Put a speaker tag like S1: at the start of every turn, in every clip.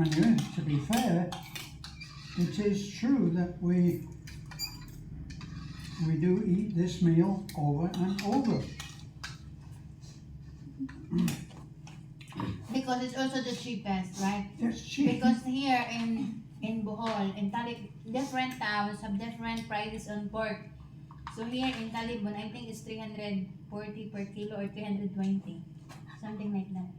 S1: Anyway, to be fair, it is true that we do eat this meal over and over.
S2: Because it's also the cheapest, right?
S1: It's cheap.
S2: Because here in Bohol, in Talib, different towns have different prices on pork. So here in Talibon, I think it's 340 per kilo or 320, something like that.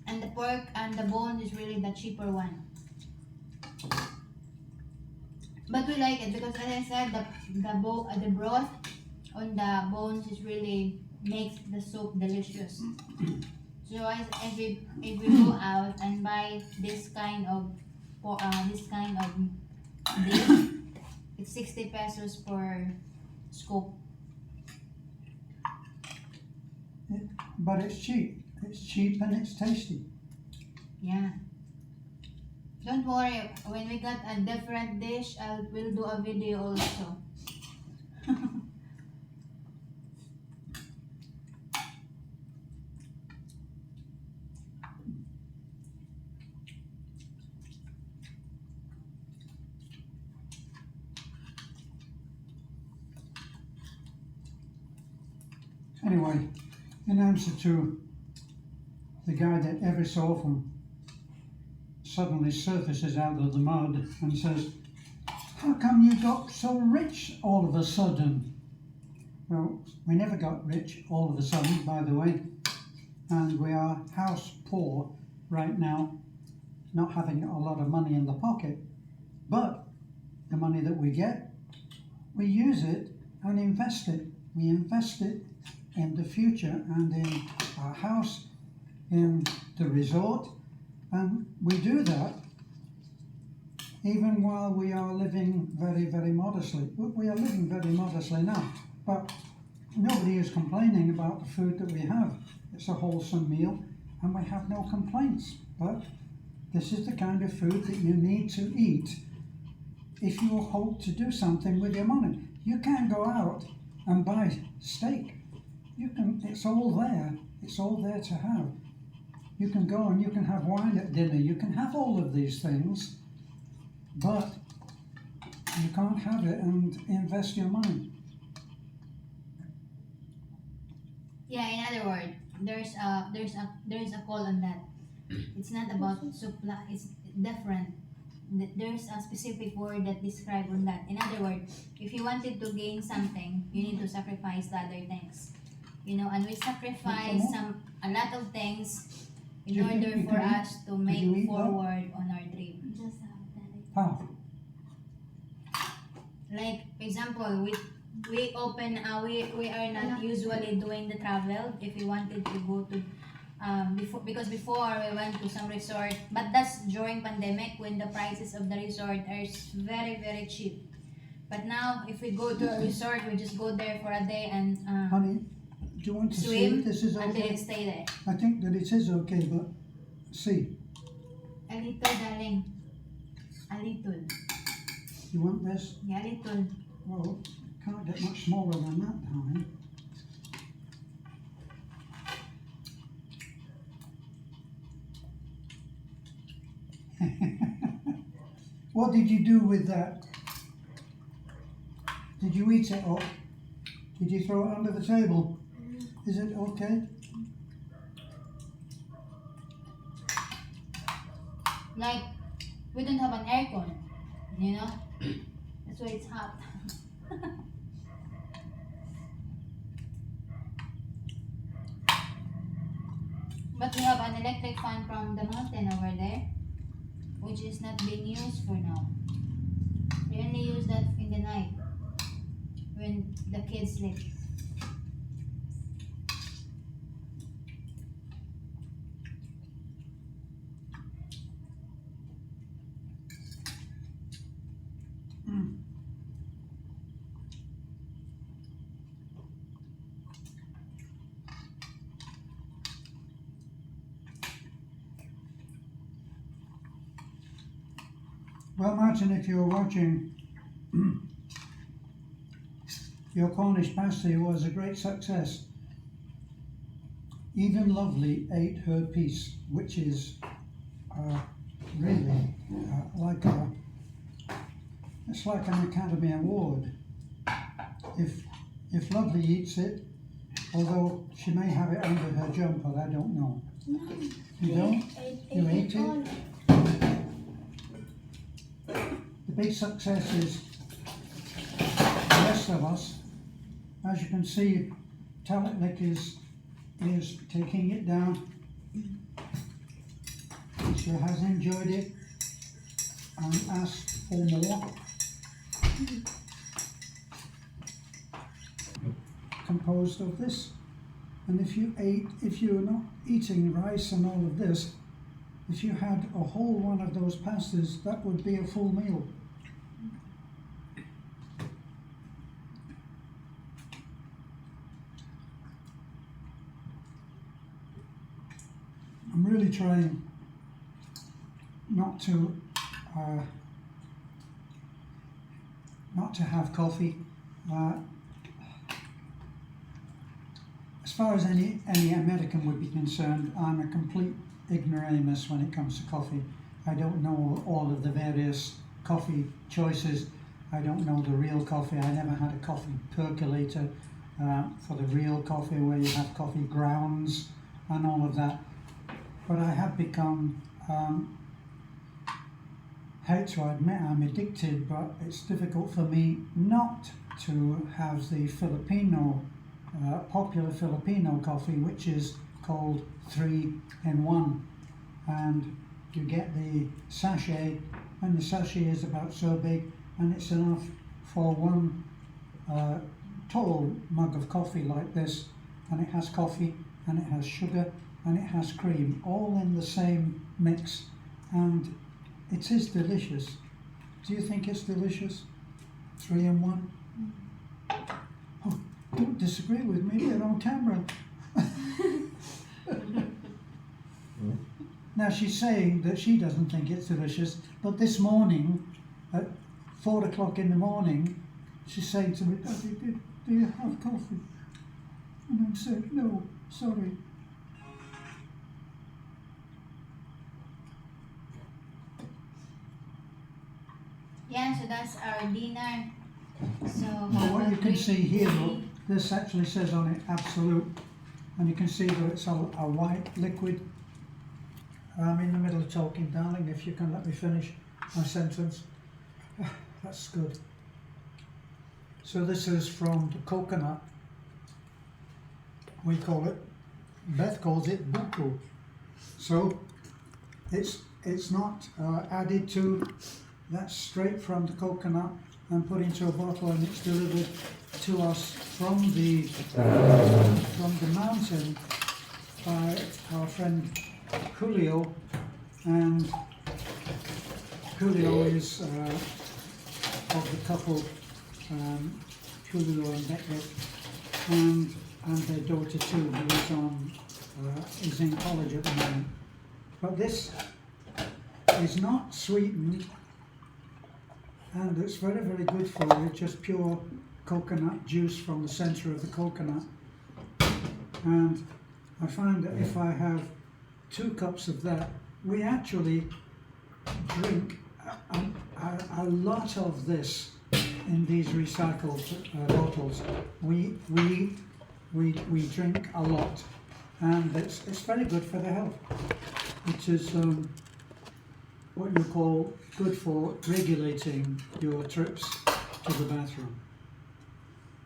S2: And the pork and the bone is really the cheaper one. But we like it because, as I said, the broth on the bones is really makes the soup delicious. So if we go out and buy this kind of beef, it's 60 pesos per scoop.
S1: But it's cheap. It's cheap and it's tasty.
S2: Yeah. Don't worry, when we got a different dish, we'll do a video also.
S1: Anyway, in answer to the guy that every so often suddenly surfaces out of the mud and says, "How come you got so rich all of a sudden?" Well, we never got rich all of a sudden, by the way, and we are house poor right now, not having a lot of money in the pocket, but the money that we get, we use it and invest it. We invest it in the future and in our house, in the resort, and we do that even while we are living very, very modestly. We are living very modestly now, but nobody is complaining about the food that we have. It's a wholesome meal and we have no complaints, but this is the kind of food that you need to eat if you hope to do something with your money. You can't go out and buy steak. It's all there. It's all there to have. You can go and you can have wine at dinner. You can have all of these things, but you can't have it and invest your money.
S2: Yeah, in other words, there's a call on that. It's not about supply. It's different. There's a specific word that describes on that. In other words, if you wanted to gain something, you need to sacrifice the other things. You know, and we sacrifice a lot of things in order for us to make forward on our dream.
S1: How?
S2: Like, for example, we open we are not usually doing the travel if we wanted to go to because before we went to some resort, but that's during pandemic when the prices of the resort are very, very cheap. But now if we go to a resort, we just go there for a day and
S1: Honey, do you want to see if this is
S2: and
S1: okay?
S2: then stay there.
S1: I think that it is okay, but see.
S2: A little, darling. A little.
S1: You want this?
S2: Yeah, a little.
S1: Well, can't get much smaller than that, honey. What did you do with that? Did you eat it up? Did you throw it under the table? Is it okay?
S2: Like, we don't have an aircon, you know? That's why it's hot. But we have an electric fan from the mountain over there, which is not being used for now. We only use that in the night when the kids sleep.
S1: It's Well, Martin, if you're watching, your Cornish pasty was a great success. Even Lovely ate her piece, which is really it's like an Academy Award. If Lovely eats it, although she may have it under her jumper, I don't know. You don't? You ate it? The big success is the rest of us. As you can see, Talatlik is taking it down. She has enjoyed it and asked for more. Composed of this, and if you're not eating rice and all of this, if you had a whole one of those pastas, that would be a full meal. I'm really trying not to have coffee. As far as any American would be concerned, I'm a complete ignoramus when it comes to coffee. I don't know all of the various coffee choices. I don't know the real coffee. I never had a coffee percolator for the real coffee where you have coffee grounds and all of that. But I have become, hate to admit I'm addicted, but it's difficult for me not to have the Filipino, popular Filipino coffee, which is called 3-in-1. And you get the sachet, and the sachet is about so big, and it's enough for one tall mug of coffee like this, and it has coffee, and it has sugar, and it has cream, all in the same mix, and it is delicious. Do you think it's delicious? 3-in-1? Oh, don't disagree with me, you're on camera. Now she's saying that she doesn't think it's delicious, but this morning, at 4 o'clock in the morning, she's saying to me, Daddy, do you have coffee? And I said, no, sorry.
S2: Yeah, so that's our dinner. So
S1: Well, what you can see here, look, this actually says on it absolute, and you can see that it's a white liquid. I'm in the middle of talking, darling, if you can let me finish my sentence. That's good. So this is from the coconut. We call it, Beth calls it buku. So it's not added to, that's straight from the coconut and put into a bottle, and it's delivered to us from the mountain by our friend Julio, and Julio is of the couple Julio and Beckett, and their daughter too, who is in college at the moment. But this is not sweetened, and it's very, very good for you, just pure coconut juice from the centre of the coconut. And I find that if I have 2 cups of that, we actually drink a lot of this in these recycled bottles. We drink a lot, and it's very good for the health. It is what you call good for regulating your trips to the bathroom.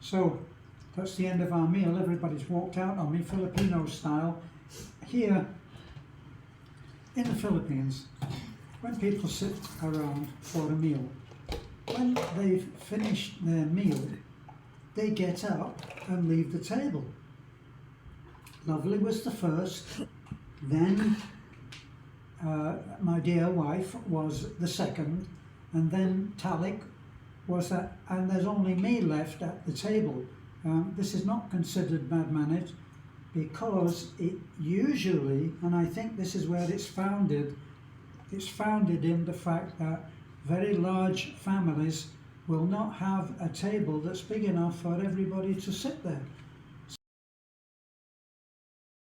S1: So that's the end of our meal. Everybody's walked out on me, Filipino style. Here in the Philippines, when people sit around for a meal, when they've finished their meal, they get up and leave the table. Lovely was the first, then my dear wife was the second, and then Talik was that, and there's only me left at the table. This is not considered bad manners, because it usually, and I think this is where it's founded in the fact that very large families will not have a table that's big enough for everybody to sit there.